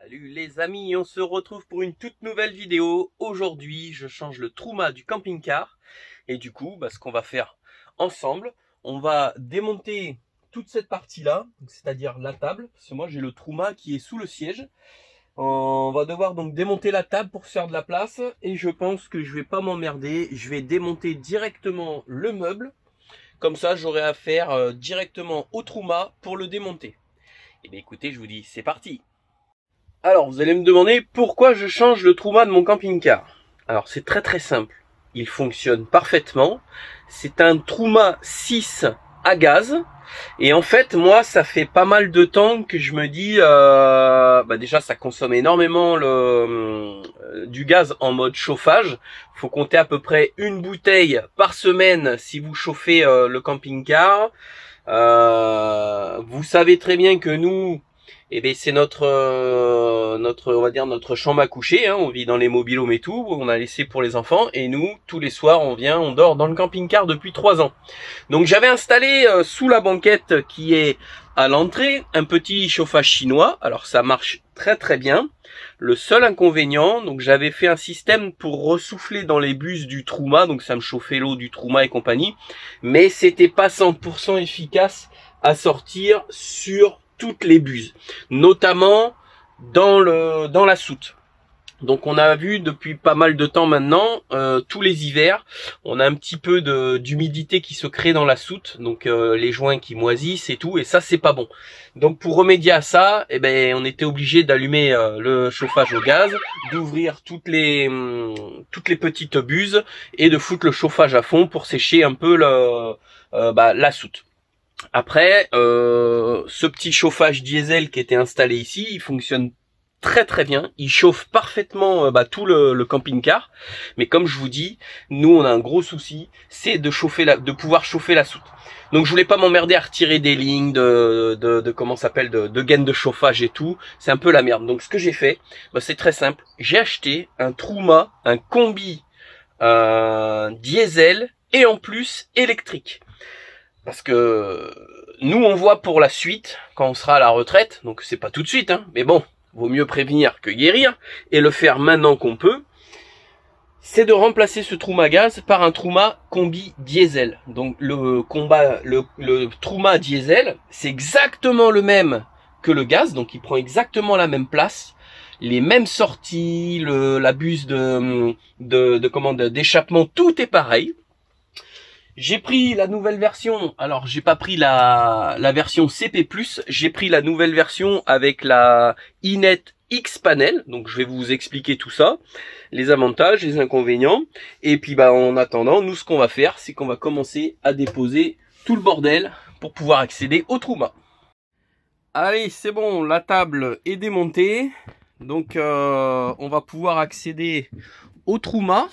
Salut les amis, on se retrouve pour une toute nouvelle vidéo. Aujourd'hui, je change le Truma du camping-car. Et du coup, ce qu'on va faire ensemble, on va démonter toute cette partie-là, c'est-à-dire la table. Parce que moi, j'ai le Truma qui est sous le siège. On va devoir donc démonter la table pour se faire de la place. Et je pense que je vais pas m'emmerder. Je vais démonter directement le meuble. Comme ça, j'aurai affaire directement au Truma pour le démonter. Et bien écoutez, je vous dis, c'est parti. Alors, vous allez me demander pourquoi je change le Truma de mon camping-car. Alors, c'est très simple. Il fonctionne parfaitement. C'est un Truma 6 à gaz. Et en fait, moi, ça fait pas mal de temps que je me dis, déjà, ça consomme énormément du gaz en mode chauffage. Faut compter à peu près une bouteille par semaine si vous chauffez le camping-car. Vous savez très bien que nous, c'est on va dire notre chambre à coucher, hein. On vit dans les mobil-homes et tout, on a laissé pour les enfants, et nous, tous les soirs, on dort dans le camping-car depuis 3 ans. Donc j'avais installé sous la banquette qui est à l'entrée, un petit chauffage chinois. Alors ça marche très bien. Le seul inconvénient, donc j'avais fait un système pour ressouffler dans les bus du Truma, donc ça me chauffait l'eau du Truma et compagnie, mais c'était pas 100% efficace à sortir sur toutes les buses, notamment dans la soute. Donc on a vu depuis pas mal de temps maintenant, tous les hivers, on a un petit peu d'humidité qui se crée dans la soute, donc les joints qui moisissent et tout, et ça c'est pas bon. Donc pour remédier à ça, on était obligé d'allumer le chauffage au gaz, d'ouvrir toutes les petites buses et de foutre le chauffage à fond pour sécher un peu la soute. Après, ce petit chauffage diesel qui était installé ici, il fonctionne très bien, il chauffe parfaitement tout le camping-car, mais comme je vous dis, nous on a un gros souci, c'est de pouvoir chauffer la soute. Donc je voulais pas m'emmerder à retirer des lignes de gaines de chauffage et tout, c'est un peu la merde. Donc ce que j'ai fait, c'est très simple, j'ai acheté un Truma, un combi diesel et en plus électrique. Parce que nous on voit pour la suite quand on sera à la retraite, donc c'est pas tout de suite, hein, mais bon, vaut mieux prévenir que guérir, et le faire maintenant qu'on peut, c'est de remplacer ce Truma gaz par un Truma combi diesel. Donc le Truma diesel, c'est exactement le même que le gaz, donc il prend exactement la même place, les mêmes sorties, la buse d'échappement, tout est pareil. J'ai pris la nouvelle version, alors j'ai pas pris la version CP+, j'ai pris la nouvelle version avec la iNet X Panel, donc je vais vous expliquer tout ça, les avantages, les inconvénients, et puis en attendant, nous ce qu'on va faire, c'est qu'on va commencer à déposer tout le bordel pour pouvoir accéder au Truma. Allez, c'est bon, la table est démontée, donc on va pouvoir accéder au Truma.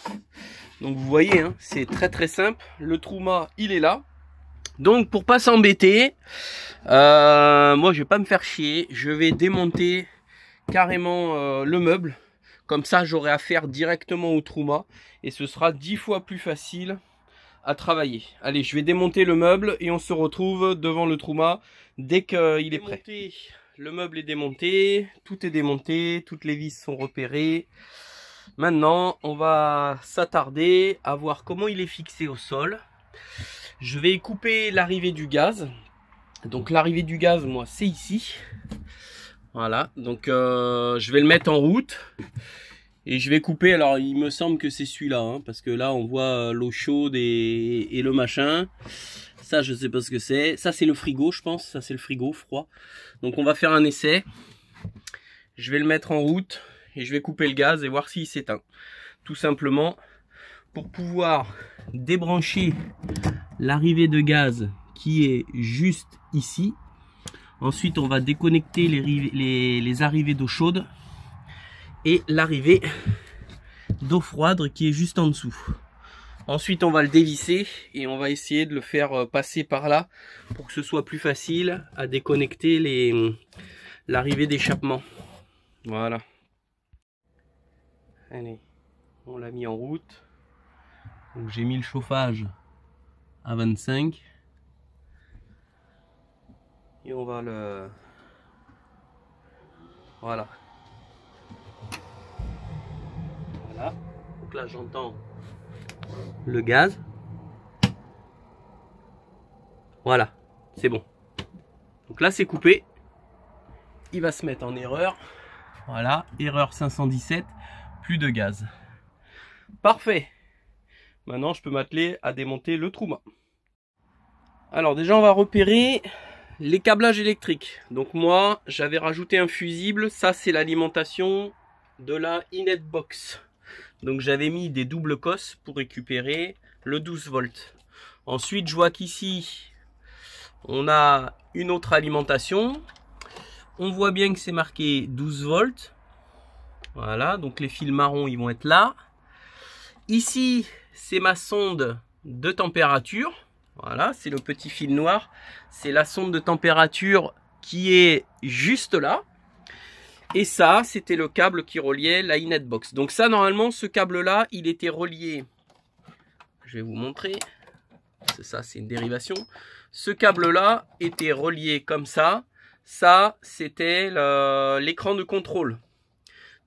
Donc vous voyez, hein, c'est très simple. Le Truma, il est là. Donc pour pas s'embêter, moi je vais pas me faire chier. Je vais démonter carrément le meuble. Comme ça, j'aurai affaire directement au Truma. Et ce sera 10 fois plus facile à travailler. Allez, je vais démonter le meuble et on se retrouve devant le Truma dès qu'il est prêt. Le meuble est démonté, tout est démonté, toutes les vis sont repérées. Maintenant, on va s'attarder à voir comment il est fixé au sol. Je vais couper l'arrivée du gaz. Donc l'arrivée du gaz, moi, c'est ici. Voilà, donc je vais le mettre en route. Et je vais couper, alors il me semble que c'est celui-là, hein, parce que là on voit l'eau chaude et le machin. Ça, je sais pas ce que c'est. Ça, c'est le frigo, je pense. Ça, c'est le frigo froid. Donc on va faire un essai. Je vais le mettre en route. Et je vais couper le gaz et voir s'il s'éteint. Tout simplement pour pouvoir débrancher l'arrivée de gaz qui est juste ici. Ensuite, on va déconnecter les arrivées d'eau chaude et l'arrivée d'eau froide qui est juste en dessous. Ensuite, on va le dévisser et on va essayer de le faire passer par là pour que ce soit plus facile à déconnecter l'arrivée d'échappement. Voilà. Allez, on l'a mis en route. Donc j'ai mis le chauffage à 25. Et on va le... Voilà. Voilà. Donc là, j'entends le gaz. Voilà, c'est bon. Donc là, c'est coupé. Il va se mettre en erreur. Voilà, erreur 517, plus de gaz. Parfait. Maintenant, je peux m'atteler à démonter le Truma. Alors déjà, on va repérer les câblages électriques. Donc moi, j'avais rajouté un fusible. Ça, c'est l'alimentation de la Inet Box. Donc j'avais mis des doubles cosses pour récupérer le 12 volts. Ensuite, je vois qu'ici, on a une autre alimentation. On voit bien que c'est marqué 12 volts. Voilà, donc les fils marrons, ils vont être là. Ici, c'est ma sonde de température. Voilà, c'est le petit fil noir. C'est la sonde de température qui est juste là. Et ça, c'était le câble qui reliait la Inet Box. Donc ça, normalement, ce câble-là, il était relié. Je vais vous montrer. Ça, c'est une dérivation. Ce câble-là était relié comme ça. Ça, c'était l'écran de contrôle.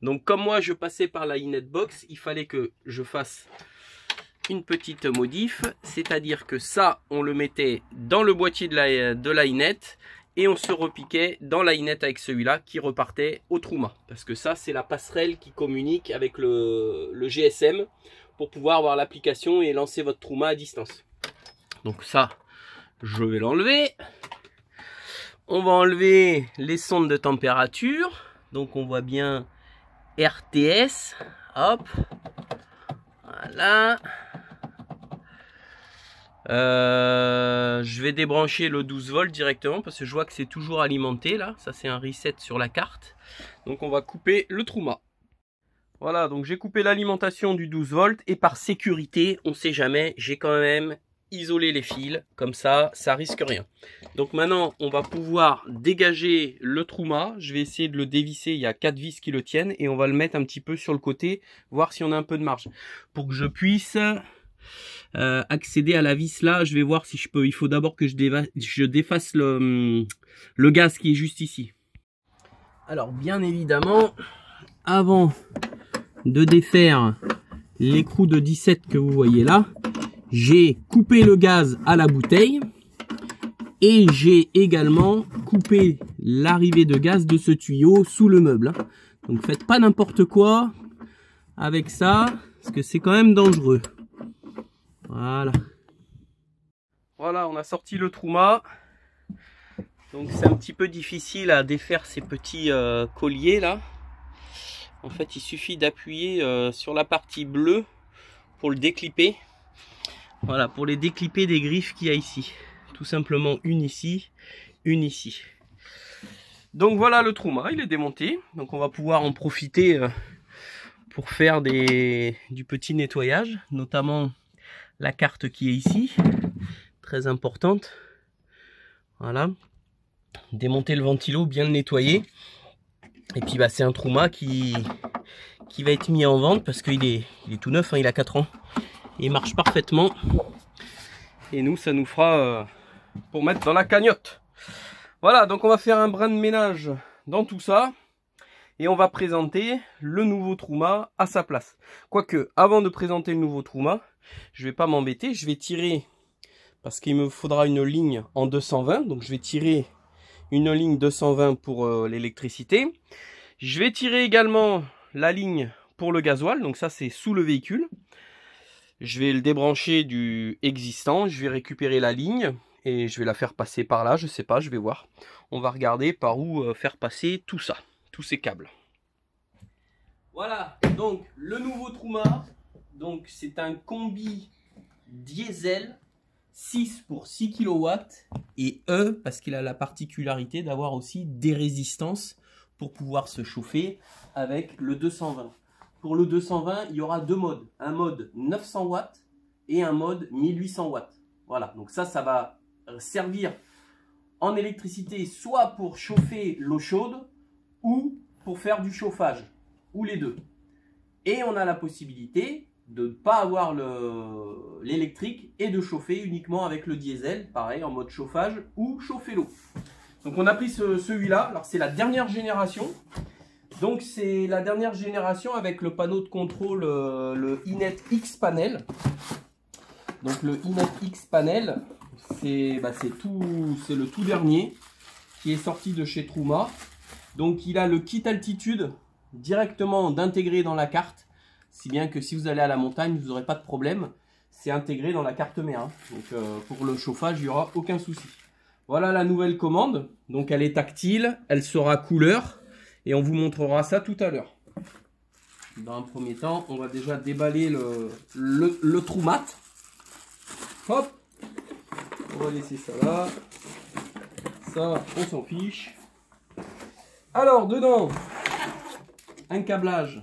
Donc, comme moi, je passais par la Inet Box, il fallait que je fasse une petite modif. C'est-à-dire que ça, on le mettait dans le boîtier de la Inet et on se repiquait dans la Inet avec celui-là qui repartait au Truma. Parce que ça, c'est la passerelle qui communique avec le GSM pour pouvoir avoir l'application et lancer votre Truma à distance. Donc ça, je vais l'enlever. On va enlever les sondes de température. Donc on voit bien RTS. Hop. Voilà. Je vais débrancher le 12 volts directement parce que je vois que c'est toujours alimenté là. Ça, c'est un reset sur la carte. Donc on va couper le Truma. Voilà, donc j'ai coupé l'alimentation du 12 volts et par sécurité, on ne sait jamais, j'ai quand même isolé les fils. Comme ça risque rien. Donc maintenant, on va pouvoir dégager le Truma. Je vais essayer de le dévisser. Il y a 4 vis qui le tiennent et on va le mettre un petit peu sur le côté, voir si on a un peu de marge. Pour que je puisse accéder à la vis là, je vais voir si je peux. Il faut d'abord que je défasse le gaz qui est juste ici. Alors bien évidemment, avant de défaire l'écrou de 17 que vous voyez là, j'ai coupé le gaz à la bouteille et j'ai également coupé l'arrivée de gaz de ce tuyau sous le meuble. Donc faites pas n'importe quoi avec ça, parce que c'est quand même dangereux. Voilà. Voilà, on a sorti le Truma. Donc c'est un petit peu difficile à défaire ces petits colliers là. En fait, il suffit d'appuyer sur la partie bleue pour le déclipper. Voilà, pour les déclipper des griffes qu'il y a ici. Tout simplement une ici, une ici. Donc voilà le Truma, il est démonté. Donc on va pouvoir en profiter pour faire du petit nettoyage, notamment la carte qui est ici, très importante. Voilà, démonter le ventilo, bien le nettoyer. Et puis bah, c'est un Truma qui va être mis en vente parce qu'il est tout neuf, hein, il a 4 ans. Il marche parfaitement. Et nous, ça nous fera pour mettre dans la cagnotte. Voilà, donc on va faire un brin de ménage dans tout ça. Et on va présenter le nouveau Truma à sa place. Quoique, avant de présenter le nouveau Truma, je vais pas m'embêter. Je vais tirer, parce qu'il me faudra une ligne en 220. Donc je vais tirer une ligne 220 pour l'électricité. Je vais tirer également la ligne pour le gasoil. Donc ça, c'est sous le véhicule. Je vais le débrancher du existant, je vais récupérer la ligne et je vais la faire passer par là, je sais pas, je vais voir. On va regarder par où faire passer tout ça, tous ces câbles. Voilà, donc le nouveau Truma, donc c'est un combi diesel 6 pour 6 kW et E parce qu'il a la particularité d'avoir aussi des résistances pour pouvoir se chauffer avec le 220. Pour le 220, il y aura 2 modes. Un mode 900 watts et un mode 1800 watts. Voilà, donc ça va servir en électricité soit pour chauffer l'eau chaude ou pour faire du chauffage, ou les deux. Et on a la possibilité de ne pas avoir l'électrique et de chauffer uniquement avec le diesel, pareil en mode chauffage ou chauffer l'eau. Donc on a pris celui-là, alors c'est la dernière génération. Donc c'est la dernière génération avec le panneau de contrôle, le Inet X Panel. Donc le Inet X Panel, c'est le tout dernier qui est sorti de chez Truma. Donc il a le kit altitude directement d'intégrer dans la carte, si bien que si vous allez à la montagne, vous n'aurez pas de problème. C'est intégré dans la carte mère. Hein. Donc pour le chauffage, il n'y aura aucun souci. Voilà la nouvelle commande. Donc elle est tactile, elle sera couleur et on vous montrera ça tout à l'heure. Dans un premier temps, on va déjà déballer le trou mat. Hop, on va laisser ça là. Ça, on s'en fiche. Alors dedans, un câblage.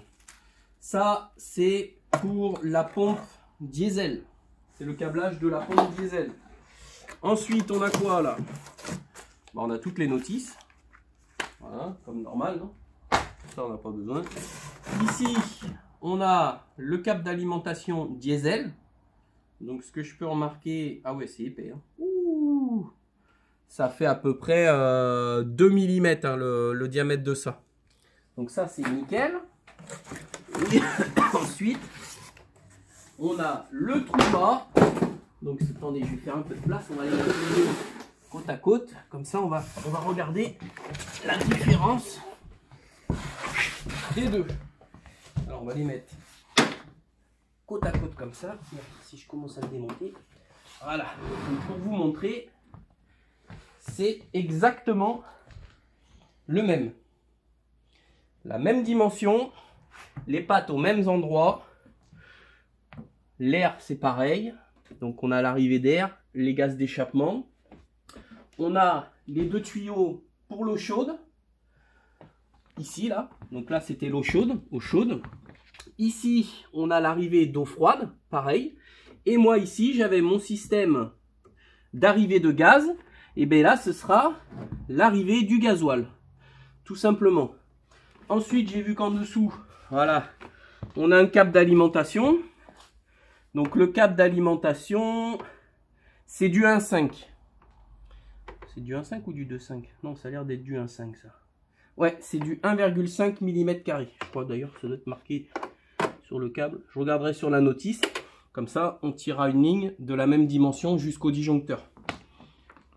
Ça, c'est pour la pompe diesel. C'est le câblage de la pompe diesel. Ensuite, on a quoi là? Bon, on a toutes les notices. Voilà, comme normal. Non, ça, on n'a pas besoin. Ici, on a le câble d'alimentation diesel. Donc, ce que je peux remarquer... Ah ouais, c'est épais. Hein. Ouh, ça fait à peu près 2 mm hein, le diamètre de ça. Donc ça, c'est nickel. Et ensuite, on a le trou bas. Donc attendez, je vais faire un peu de place. On va les mettre les deux côte à côte. Comme ça, on va regarder la différence des deux. Alors on va les mettre côte à côte comme ça. Si je commence à le démonter. Voilà. Donc, pour vous montrer, c'est exactement le même. La même dimension. Les pattes aux mêmes endroits. L'air, c'est pareil. Donc, on a l'arrivée d'air, les gaz d'échappement. On a les deux tuyaux pour l'eau chaude. Ici, là. Donc là, c'était l'eau chaude, eau chaude. Ici, on a l'arrivée d'eau froide, pareil. Et moi, ici, j'avais mon système d'arrivée de gaz. Et bien là, ce sera l'arrivée du gasoil. Tout simplement. Ensuite, j'ai vu qu'en dessous, voilà, on a un câble d'alimentation. Donc le câble d'alimentation, c'est du 1,5. C'est du 1,5 ou du 2,5? Non, ça a l'air d'être du 1,5 ça. Ouais, c'est du 1,5 mm². Je crois d'ailleurs que ça doit être marqué sur le câble. Je regarderai sur la notice. Comme ça, on tirera une ligne de la même dimension jusqu'au disjoncteur.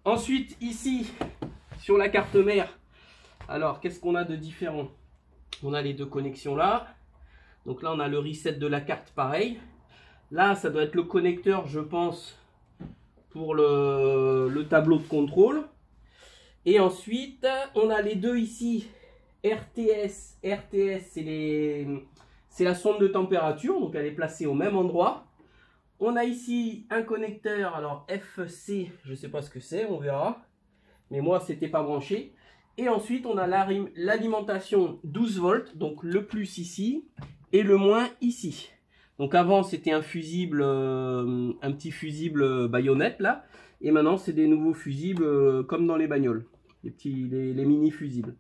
Ensuite, ici, sur la carte mère, alors qu'est-ce qu'on a de différent? On a les deux connexions là. Donc là, on a le reset de la carte pareil. Là, ça doit être le connecteur, je pense, pour le tableau de contrôle. Et ensuite, on a les deux ici, RTS. RTS, c'est la sonde de température, donc elle est placée au même endroit. On a ici un connecteur, alors FC, je ne sais pas ce que c'est, on verra. Mais moi, c'était pas branché. Et ensuite, on a l'alimentation 12 volts, donc le plus ici et le moins ici. Donc avant, c'était un fusible, un petit fusible baïonnette là. Et maintenant, c'est des nouveaux fusibles comme dans les bagnoles. Les mini fusibles.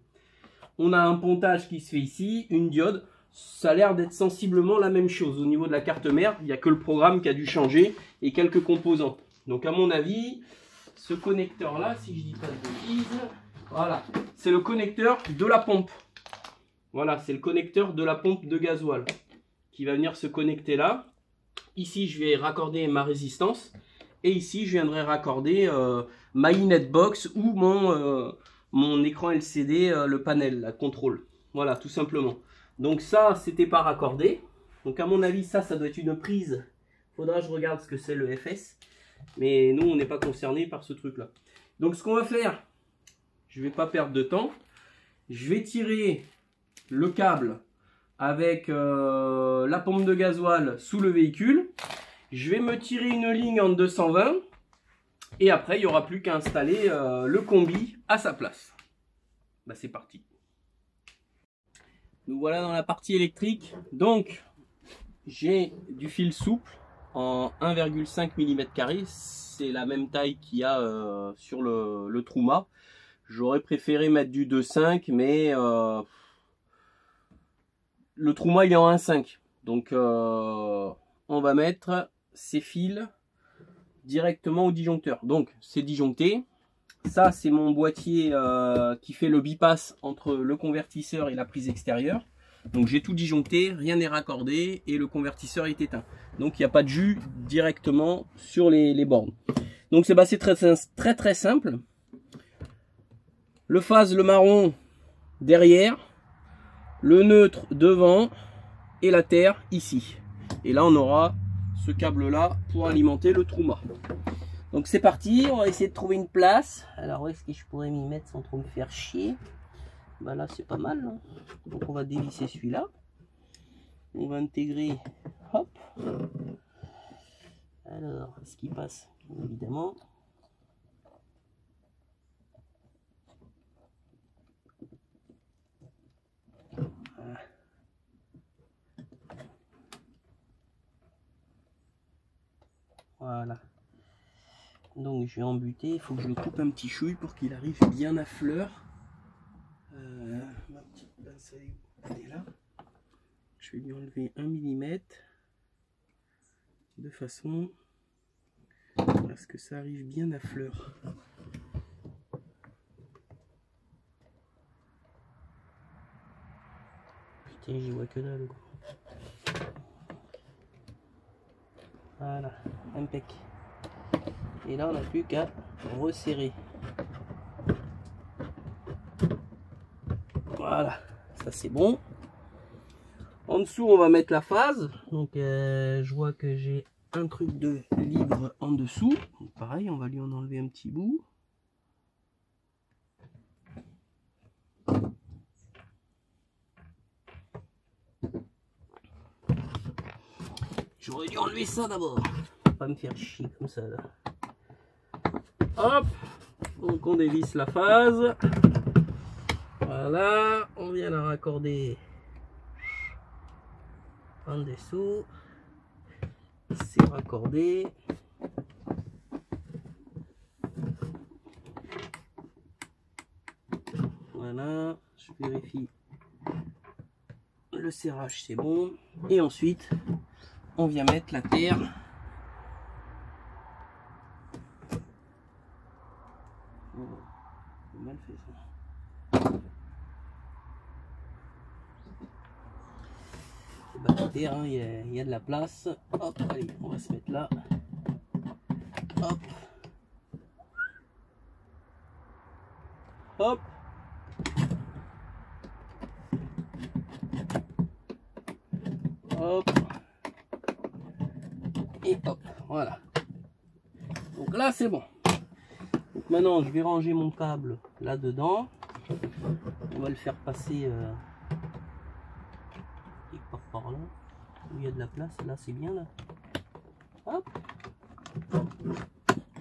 On a un pontage qui se fait ici, une diode. Ça a l'air d'être sensiblement la même chose. Au niveau de la carte mère, il n'y a que le programme qui a dû changer et quelques composants. Donc à mon avis, ce connecteur là, si je dis pas de bêtises, voilà, c'est le connecteur de la pompe. Voilà, c'est le connecteur de la pompe de gasoil qui va venir se connecter là. Ici, je vais raccorder ma résistance. Et ici, je viendrai raccorder ma Inetbox ou mon écran LCD, le panel, la contrôle. Voilà, tout simplement. Donc ça, c'était pas raccordé. Donc à mon avis, ça doit être une prise. Faudra que je regarde ce que c'est le FS. Mais nous, on n'est pas concerné par ce truc-là. Donc ce qu'on va faire, je vais pas perdre de temps. Je vais tirer le câble avec la pompe de gasoil sous le véhicule. Je vais me tirer une ligne en 220. Et après, il n'y aura plus qu'à installer le combi à sa place. Bah, c'est parti. Nous voilà dans la partie électrique. Donc, j'ai du fil souple en 1,5 mm². C'est la même taille qu'il y a sur le Truma. J'aurais préféré mettre du 2,5, mais le Truma il est en 1,5. Donc, on va mettre ces fils directement au disjoncteur. Donc, c'est disjoncté. Ça, c'est mon boîtier qui fait le bypass entre le convertisseur et la prise extérieure. Donc j'ai tout disjoncté, rien n'est raccordé et le convertisseur est éteint. Donc il n'y a pas de jus directement sur les bornes. Donc c'est très simple. Le phase, le marron derrière, le neutre devant et la terre ici. Et là on aura ce câble là pour alimenter le Truma. Donc c'est parti, on va essayer de trouver une place. Alors où est-ce que je pourrais m'y mettre sans trop me faire chier? Bah là c'est pas mal, hein. Donc on va dévisser celui-là. On va intégrer, hop. Alors, ce qui passe, évidemment. Voilà. Donc je vais embuter, il faut que je le coupe un petit chouille pour qu'il arrive bien à fleur. Ma petite pince elle est là. Je vais lui enlever 1 mm de façon à ce que ça arrive bien à fleur. Putain, j'y vois que dalle. Voilà, impec. Et là on n'a plus qu'à resserrer. Voilà, ça c'est bon. En dessous on va mettre la phase. Donc je vois que j'ai un truc de libre en dessous. Donc, pareil, on va lui en enlever un petit bout. J'aurais dû enlever ça d'abord. Pas me faire chier comme ça là. Hop, donc on dévisse la phase. Voilà, on vient la raccorder en dessous. C'est raccordé. Voilà, je vérifie le serrage, c'est bon. Et ensuite, on vient mettre la terre. Oh, mal fait ça. Bah, la terre, hein, il y a de la place. Hop, allez, on va se mettre là. Hop. Hop. Hop. Et hop, voilà. Donc là c'est bon. Donc maintenant je vais ranger mon câble là dedans. On va le faire passer par là où il y a de la place. Là c'est bien là. Hop.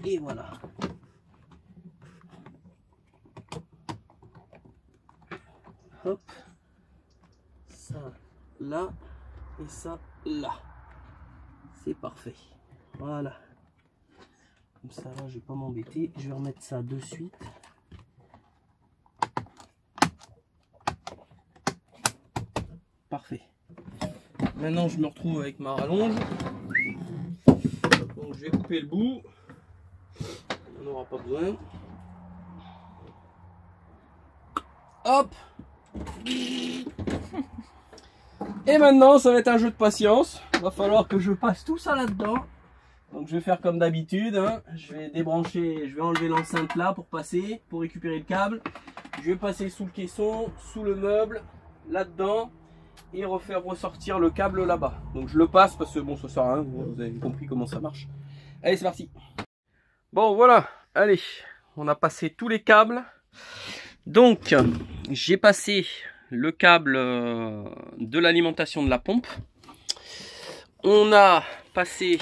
Et voilà. Hop. Ça là et ça là. C'est parfait. Voilà. Comme ça là je vais pas m'embêter. Je vais remettre ça de suite. Parfait. Maintenant je me retrouve avec ma rallonge. Donc je vais couper le bout. On n'aura pas besoin. Hop. Et maintenant ça va être un jeu de patience. Il va falloir que je passe tout ça là-dedans. Donc je vais faire comme d'habitude, hein. Je vais débrancher, je vais enlever l'enceinte là pour passer, pour récupérer le câble. Je vais passer sous le caisson, sous le meuble, là-dedans, et refaire ressortir le câble là-bas. Donc je le passe parce que bon ça sert à rien, vous avez compris comment ça marche. Allez c'est parti. Bon voilà, allez, on a passé tous les câbles. Donc j'ai passé le câble de l'alimentation de la pompe. On a passé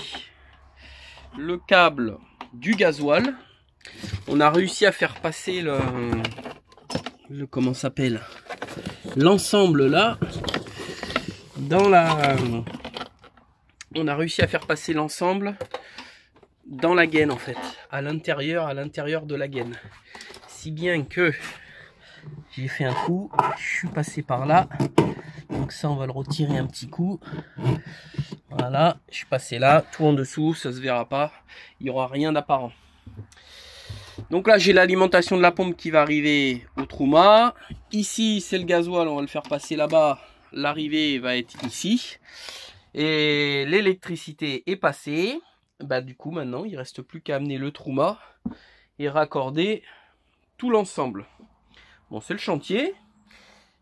le câble du gasoil. On a réussi à faire passer le comment s'appelle l'ensemble là dans la. On a réussi à faire passer l'ensemble dans la gaine en fait, à l'intérieur de la gaine. Si bien que j'ai fait un coup, je suis passé par là. Donc ça on va le retirer un petit coup. Voilà, je suis passé là, tout en dessous, ça se verra pas, il n'y aura rien d'apparent. Donc là j'ai l'alimentation de la pompe qui va arriver au Truma. Ici c'est le gasoil, on va le faire passer là-bas. L'arrivée va être ici. Et l'électricité est passée. Bah du coup maintenant il reste plus qu'à amener le Truma et raccorder tout l'ensemble. Bon, c'est le chantier,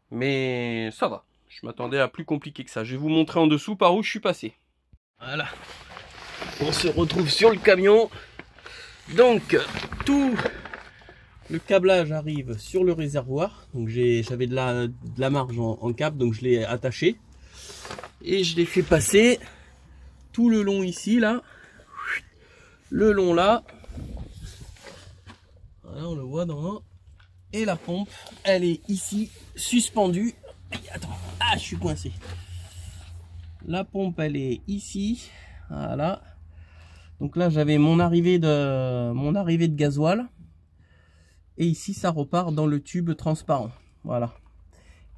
mais ça va. Je m'attendais à plus compliqué que ça. Je vais vous montrer en dessous par où je suis passé. Voilà. On se retrouve sur le camion. Donc, tout le câblage arrive sur le réservoir. Donc, j'avais de la marge en câble, donc je l'ai attaché. Et je l'ai fait passer tout le long ici, là. Le long là. Voilà, on le voit dans... Et la pompe, elle est ici, suspendue. Attends, je suis coincé. La pompe, elle est ici. Voilà. Donc là, j'avais mon arrivée de gasoil. Et ici, ça repart dans le tube transparent. Voilà.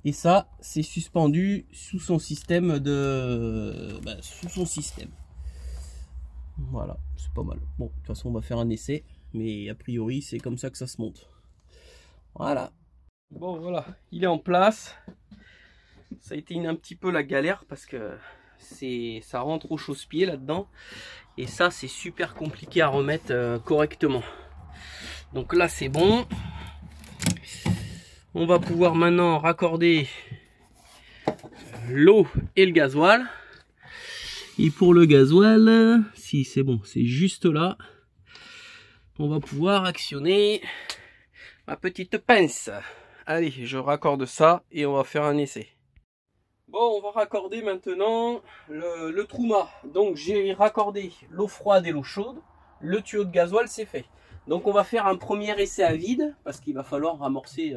Et ça, c'est suspendu sous son système sous son système. Voilà, c'est pas mal. Bon, de toute façon, on va faire un essai. Mais a priori, c'est comme ça que ça se monte. Voilà. Bon voilà, il est en place. Ça a été un petit peu la galère parce que ça rentre au chausse-pied là-dedans. Et ça c'est super compliqué à remettre correctement. Donc là c'est bon. On va pouvoir maintenant raccorder l'eau et le gasoil. Et pour le gasoil, si c'est bon, c'est juste là. On va pouvoir actionner ma petite pince. Allez, je raccorde ça et on va faire un essai. Bon, on va raccorder maintenant le Truma. Donc j'ai raccordé l'eau froide et l'eau chaude. Le tuyau de gasoil, c'est fait. Donc on va faire un premier essai à vide parce qu'il va falloir amorcer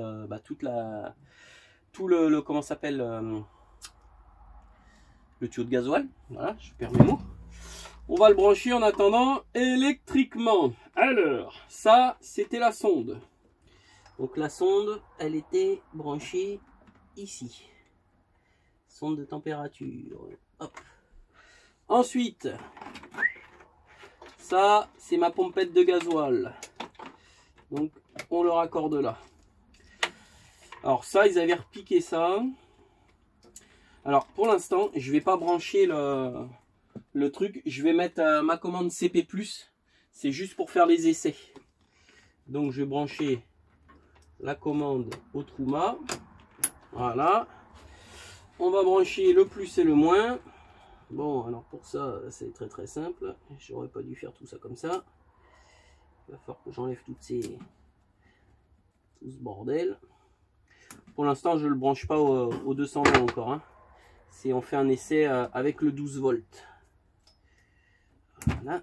comment s'appelle le tuyau de gasoil. Voilà, je perds mes mots. On va le brancher en attendant électriquement. Alors, ça, c'était la sonde. Donc la sonde, elle était branchée ici. Sonde de température. Hop. Ensuite, ça, c'est ma pompette de gasoil. Donc, on le raccorde là. Alors ça, ils avaient repiqué ça. Alors, pour l'instant, je vais pas brancher le truc. Je vais mettre ma commande CP+. C'est juste pour faire les essais. Donc, je vais brancher la commande au Truma. Voilà. On va brancher le plus et le moins. Bon, alors pour ça, c'est très simple. J'aurais pas dû faire tout ça comme ça. Il va falloir que j'enlève tout ce bordel. Pour l'instant, je ne le branche pas au 220 encore. Hein. On fait un essai avec le 12 volts. Voilà.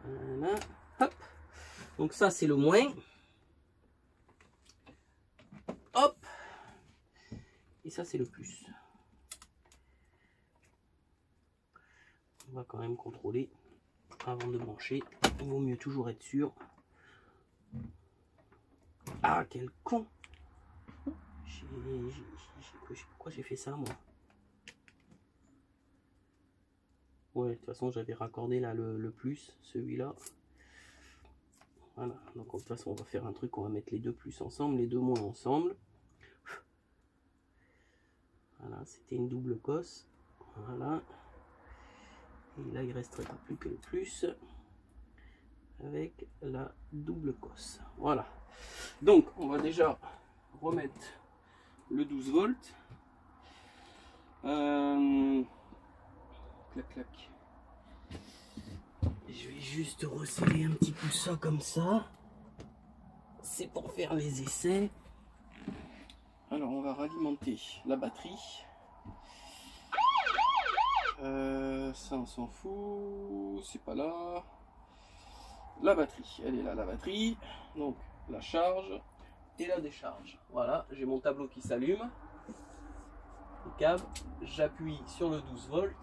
Voilà. Hop. Donc ça c'est le moins. Hop. Et ça c'est le plus. On va quand même contrôler avant de brancher. Il vaut mieux toujours être sûr. Ah quel con. Pourquoi j'ai fait ça moi? Ouais, de toute façon j'avais raccordé là le plus, celui-là. Voilà, donc de toute façon on va faire un truc, on va mettre les deux plus ensemble, les deux moins ensemble. Voilà, c'était une double cosse. Voilà. Et là il resterait plus que le plus avec la double cosse. Voilà. Donc on va déjà remettre le 12 volts. Clac clac. Je vais juste resserrer un petit peu ça comme ça. C'est pour faire les essais. Alors on va ralimenter la batterie. Ça on s'en fout. C'est pas là. La batterie, elle est là la batterie. Donc la charge et la décharge. Voilà, j'ai mon tableau qui s'allume. Le câble, j'appuie sur le 12 volts.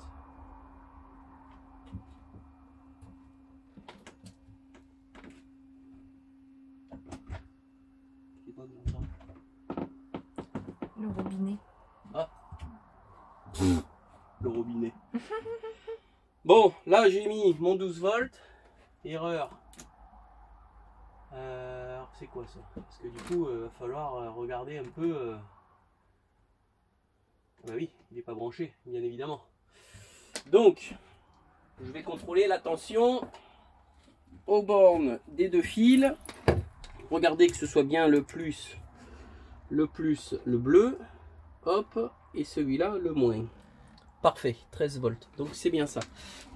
C'est quoi que j'entends? Le robinet. Ah, le robinet. Bon, là j'ai mis mon 12 volts. Erreur. Alors c'est quoi ça? Parce que du coup, il va falloir regarder un peu. Bah oui, il n'est pas branché, bien évidemment. Donc, je vais contrôler la tension aux bornes des deux fils. Regardez que ce soit bien le plus, le bleu. Hop, et celui-là le moins. Parfait, 13 volts. Donc c'est bien ça.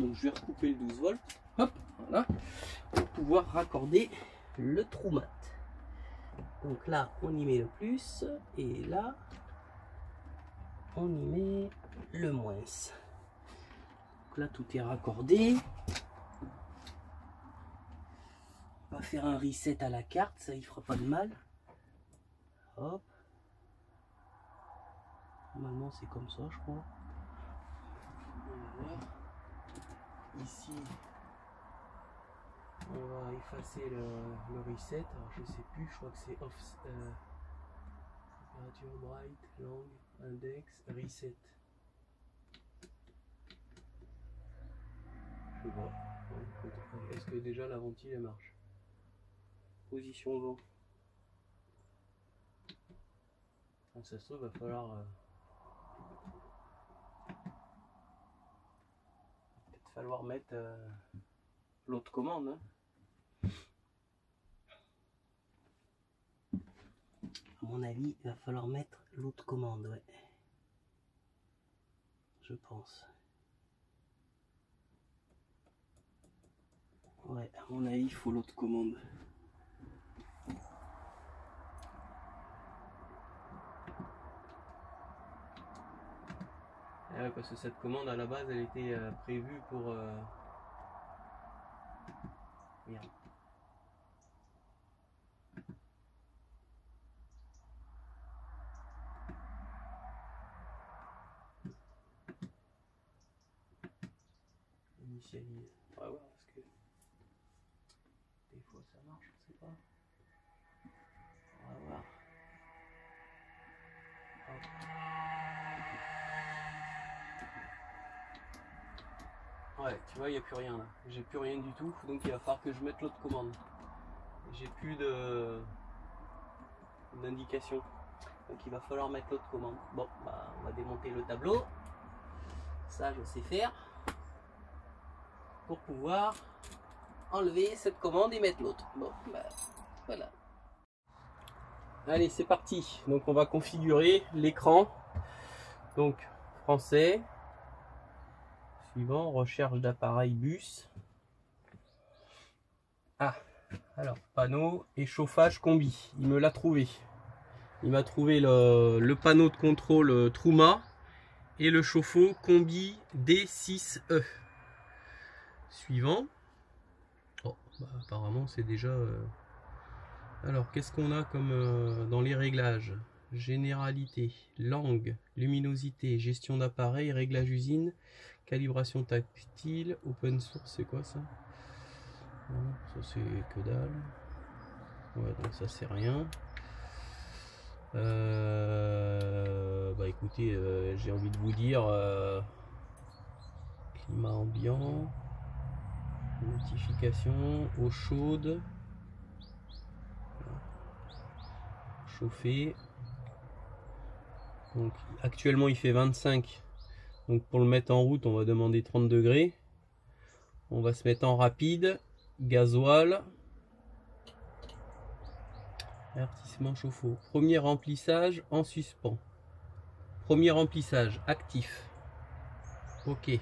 Donc je vais recouper le 12 volts. Hop, voilà. Pour pouvoir raccorder le trou mat. Donc là, on y met le plus. Et là, on y met le moins. Donc là, tout est raccordé. On va faire un reset à la carte. Ça, il fera pas de mal. Hop. Normalement, c'est comme ça, je crois. On va voir. Ici, on va effacer le reset. Alors, je sais plus, je crois que c'est off. Température, bright, long, index, reset. Je vois. Est-ce que déjà la ventile elle marche? Position vent. Donc, ça se trouve, il va falloir. Falloir mettre l'autre commande. Hein. À mon avis, il va falloir mettre l'autre commande, ouais. Je pense. Ouais, à mon avis, il faut l'autre commande. Ouais, parce que cette commande à la base elle était prévue pour merde. Initialise. On va voir parce que des fois ça marche, on sait pas. On va voir. Hop. Ouais, tu vois, il n'y a plus rien là. J'ai plus rien du tout, donc il va falloir que je mette l'autre commande. J'ai plus d'indication. Donc il va falloir mettre l'autre commande. Bon, bah, on va démonter le tableau. Ça, je sais faire. Pour pouvoir enlever cette commande et mettre l'autre. Bon, bah, voilà. Allez, c'est parti. Donc on va configurer l'écran. Donc, français. Suivant, recherche d'appareil bus. Ah, alors, panneau et chauffage combi. Il me l'a trouvé. Il m'a trouvé le panneau de contrôle Truma et le chauffe-eau combi D6E. Suivant. Oh, bah, apparemment c'est déjà... Alors, qu'est-ce qu'on a comme dans les réglages? Généralité, langue, luminosité, gestion d'appareil, réglage usine, calibration tactile, open source, c'est quoi ça? Ça c'est que dalle. Ouais, donc ça c'est rien. Bah écoutez, j'ai envie de vous dire climat ambiant, notification, eau chaude, chauffer. Donc actuellement il fait 25, donc pour le mettre en route on va demander 30 degrés. On va se mettre en rapide, gasoil, avertissement chauffe-eau. Premier remplissage en suspens. Premier remplissage actif. Ok.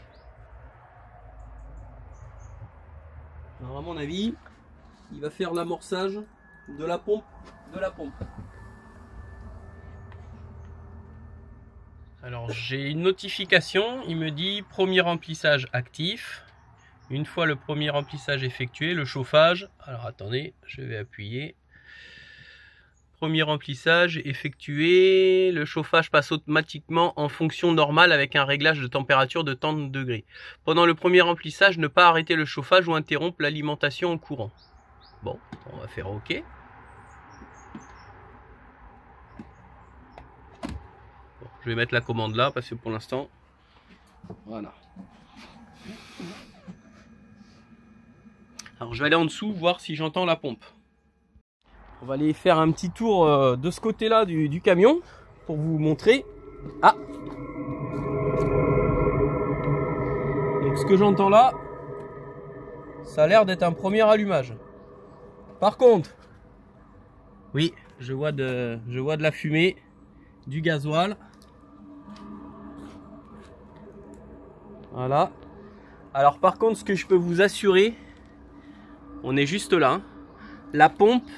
Alors à mon avis, il va faire l'amorçage de la pompe. Alors j'ai une notification, il me dit premier remplissage actif. Une fois le premier remplissage effectué, le chauffage, alors attendez, je vais appuyer. Premier remplissage effectué, le chauffage passe automatiquement en fonction normale avec un réglage de température de tant de degrés. Pendant le premier remplissage, ne pas arrêter le chauffage ou interrompre l'alimentation en courant. Bon, on va faire OK. Bon, je vais mettre la commande là parce que pour l'instant, voilà. Alors je vais aller en dessous voir si j'entends la pompe. On va aller faire un petit tour de ce côté-là du camion pour vous montrer. Ah! Donc ce que j'entends là, ça a l'air d'être un premier allumage. Par contre, oui, je vois de la fumée, du gasoil. Voilà. Alors par contre, ce que je peux vous assurer, on est juste là. Hein. La pompe,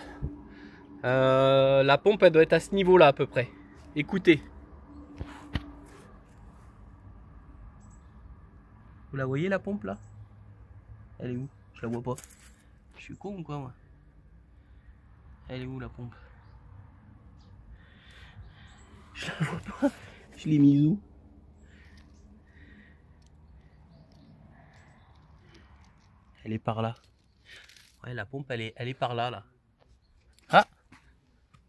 elle doit être à ce niveau-là à peu près. Écoutez. Vous la voyez la pompe là? Elle est où? Je la vois pas. Je suis con ou quoi moi? Elle est où la pompe? Je la vois pas. Je l'ai mise où? Elle est par là. Ouais, la pompe elle est par là là. Ah!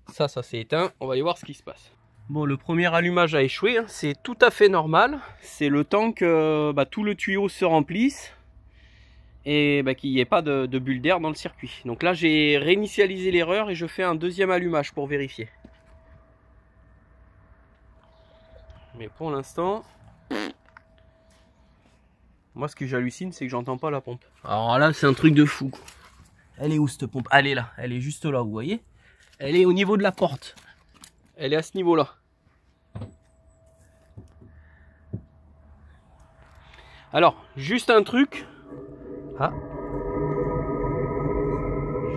Ça s'est éteint. On va aller voir ce qui se passe. Bon, le premier allumage a échoué, hein. C'est tout à fait normal. C'est le temps que tout le tuyau se remplisse et qu'il n'y ait pas de bulle d'air dans le circuit. Donc là, j'ai réinitialisé l'erreur et je fais un deuxième allumage pour vérifier. Mais pour l'instant, moi ce que j'hallucine, c'est que j'entends pas la pompe. Alors là, c'est un truc de fou, quoi. Elle est où cette pompe? Elle est là, elle est juste là, vous voyez? Elle est au niveau de la porte. Elle est à ce niveau-là. Alors, juste un truc. Ah.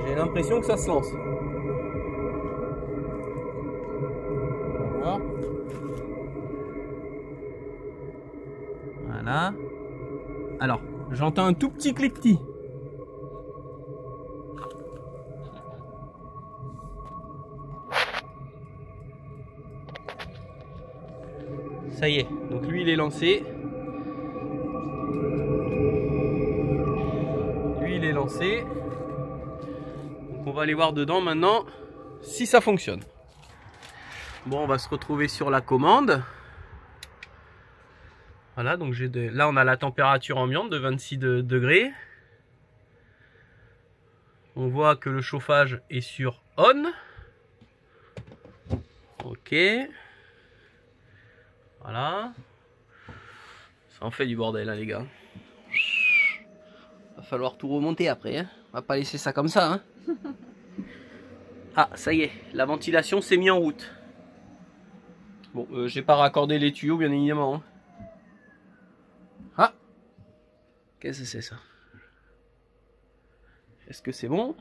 J'ai l'impression que ça se lance. Voilà. Alors, j'entends un tout petit cliquetis. Ça y est, donc lui il est lancé. Lui il est lancé. Donc on va aller voir dedans maintenant si ça fonctionne. Bon, on va se retrouver sur la commande. Voilà, donc là on a la température ambiante de 26 degrés. On voit que le chauffage est sur on. Ok. Voilà. Ça en fait du bordel, hein, les gars. Va falloir tout remonter après, hein. On va pas laisser ça comme ça, hein. Ah, ça y est, la ventilation s'est mise en route. Bon, j'ai pas raccordé les tuyaux, bien évidemment. Hein. Ah, qu'est-ce que c'est ça? Est-ce que c'est bon?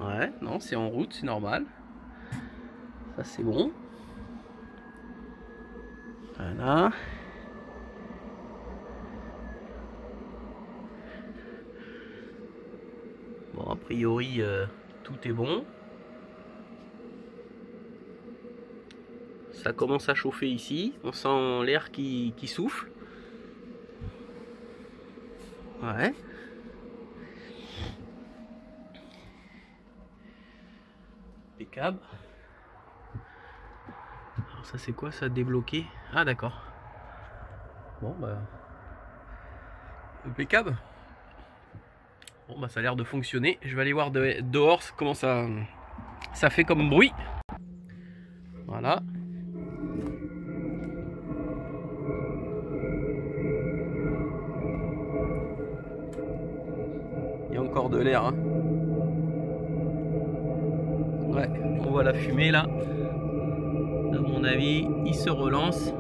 Ouais, non, c'est en route, c'est normal. Ça, c'est bon. Voilà. Bon, a priori, tout est bon. Ça commence à chauffer ici. On sent l'air qui souffle. Ouais. Impeccable. Alors ça c'est quoi ça, débloqué? Ah d'accord. Bon bah. Impeccable. Bon bah ça a l'air de fonctionner. Je vais aller voir dehors comment ça fait comme bruit. Voilà. Il y a encore de l'air, hein. Ouais, on voit la fumée là. À mon avis, il se relance.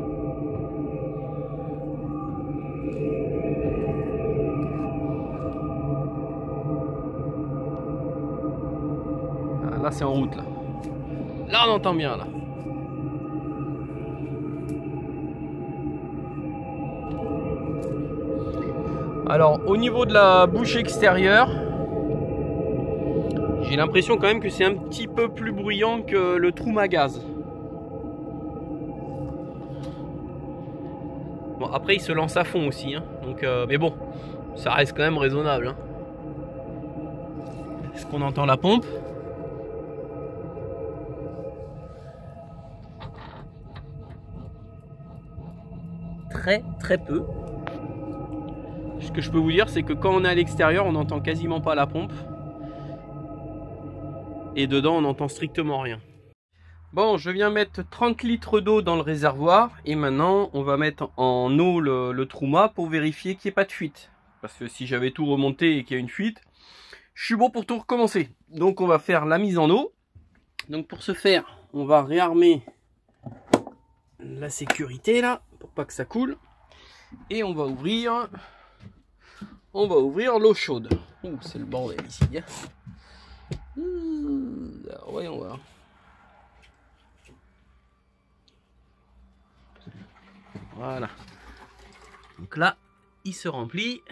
Ah, là c'est en route là. Là on entend bien là. Alors au niveau de la bouche extérieure, j'ai l'impression quand même que c'est un petit peu plus bruyant que le trou à gaz. Bon après il se lance à fond aussi, hein. Donc, mais bon, ça reste quand même raisonnable. Hein. Est-ce qu'on entend la pompe? Très peu. Ce que je peux vous dire, c'est que quand on est à l'extérieur, on n'entend quasiment pas la pompe. Et dedans, on n'entend strictement rien. Bon, je viens mettre 30 litres d'eau dans le réservoir. Et maintenant, on va mettre en eau le Truma pour vérifier qu'il n'y ait pas de fuite. Parce que si j'avais tout remonté et qu'il y a une fuite, je suis bon pour tout recommencer. Donc, on va faire la mise en eau. Donc, pour ce faire, on va réarmer la sécurité là, pour pas que ça coule. Et on va ouvrir l'eau chaude. Ouh, c'est le bordel ici. Alors, voyons voir. Voilà. Donc là, il se remplit.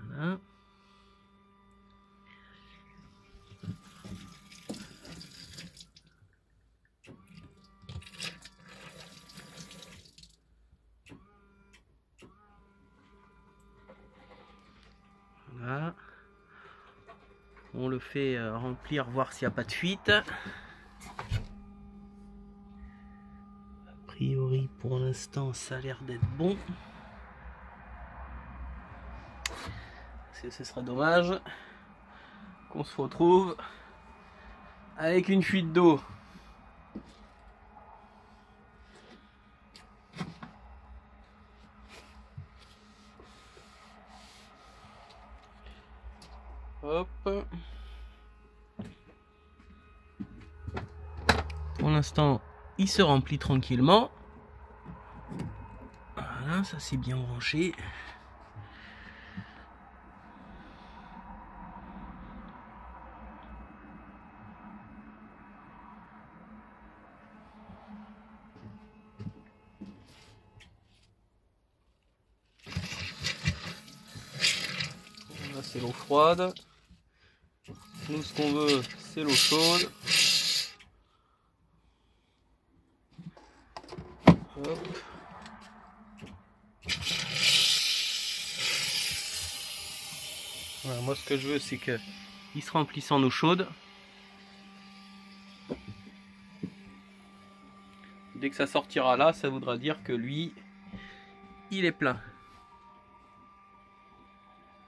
Voilà. Voilà. On le fait remplir, voir s'il n'y a pas de fuite. A priori, pour l'instant, ça a l'air d'être bon. Parce que ce serait dommage qu'on se retrouve avec une fuite d'eau. Hop. Pour l'instant, il se remplit tranquillement. Voilà, ça c'est bien branché. Là c'est l'eau froide. Nous ce qu'on veut c'est l'eau chaude. Hop. Voilà, moi ce que je veux c'est que il se remplisse en eau chaude. Dès que ça sortira là, ça voudra dire que lui il est plein.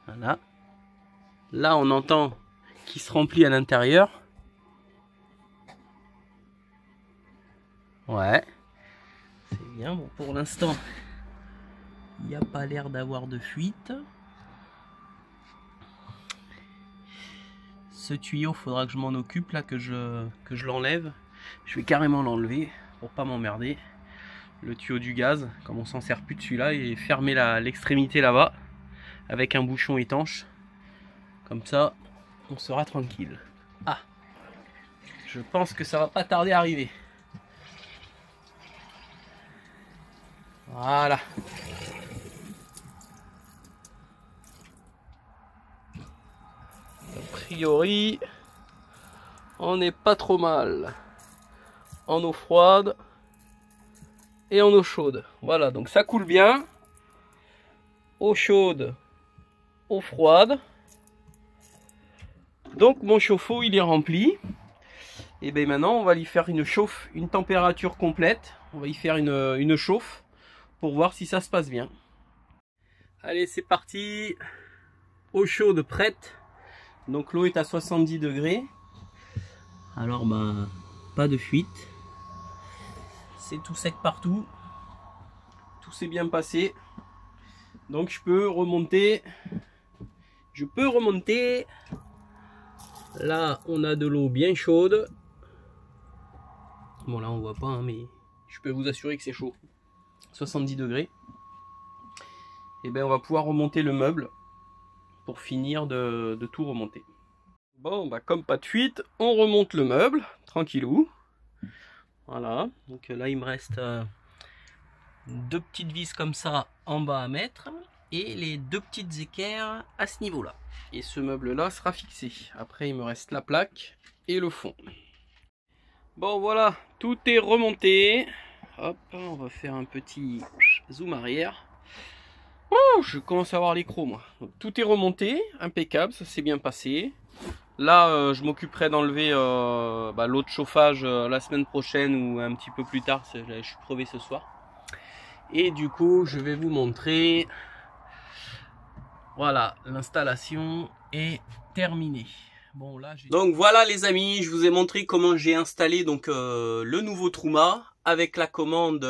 Voilà. Là on entend qu'il se remplit à l'intérieur. Ouais. C'est bien. Bon, pour l'instant, il n'y a pas l'air d'avoir de fuite. Ce tuyau, faudra que je m'en occupe là, que je l'enlève. Je vais carrément l'enlever pour pas m'emmerder. Le tuyau du gaz, comme on s'en sert plus de celui-là, et fermer l'extrémité là-bas avec un bouchon étanche. Comme ça, on sera tranquille. Ah, je pense que ça va pas tarder à arriver. Voilà. A priori, on n'est pas trop mal. En eau froide et en eau chaude. Voilà, donc ça coule bien. Eau chaude, eau froide. Donc mon chauffe-eau il est rempli. Et bien maintenant on va lui faire une chauffe, une température complète. On va y faire une chauffe pour voir si ça se passe bien. Allez, c'est parti. Eau chaude prête. Donc l'eau est à 70 degrés. Alors bah pas de fuite. C'est tout sec partout. Tout s'est bien passé. Donc je peux remonter. Là on a de l'eau bien chaude. Bon là on voit pas hein, mais je peux vous assurer que c'est chaud. 70 degrés. Et bien on va pouvoir remonter le meuble pour finir de tout remonter. Bon bah comme pas de fuite, on remonte le meuble tranquillou. Voilà, donc là il me reste deux petites vis comme ça en bas à mettre et les deux petites équerres à ce niveau là. Et ce meuble là sera fixé. Après il me reste la plaque et le fond. Bon voilà, tout est remonté. Hop, on va faire un petit zoom arrière. Oh, je commence à avoir les crocs moi. Donc, tout est remonté, impeccable, ça s'est bien passé. Là, je m'occuperai d'enlever l'eau de chauffage la semaine prochaine ou un petit peu plus tard. Je suis crevé ce soir. Et du coup, je vais vous montrer. Voilà, l'installation est terminée. Bon, là, donc voilà les amis, je vous ai montré comment j'ai installé donc le nouveau Truma avec la commande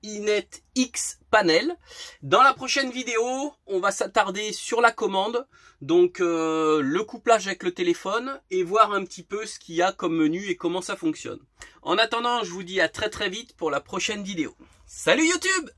Inet X Panel. Dans la prochaine vidéo, on va s'attarder sur la commande, donc le couplage avec le téléphone et voir un petit peu ce qu'il y a comme menu et comment ça fonctionne. En attendant, je vous dis à très vite pour la prochaine vidéo. Salut YouTube!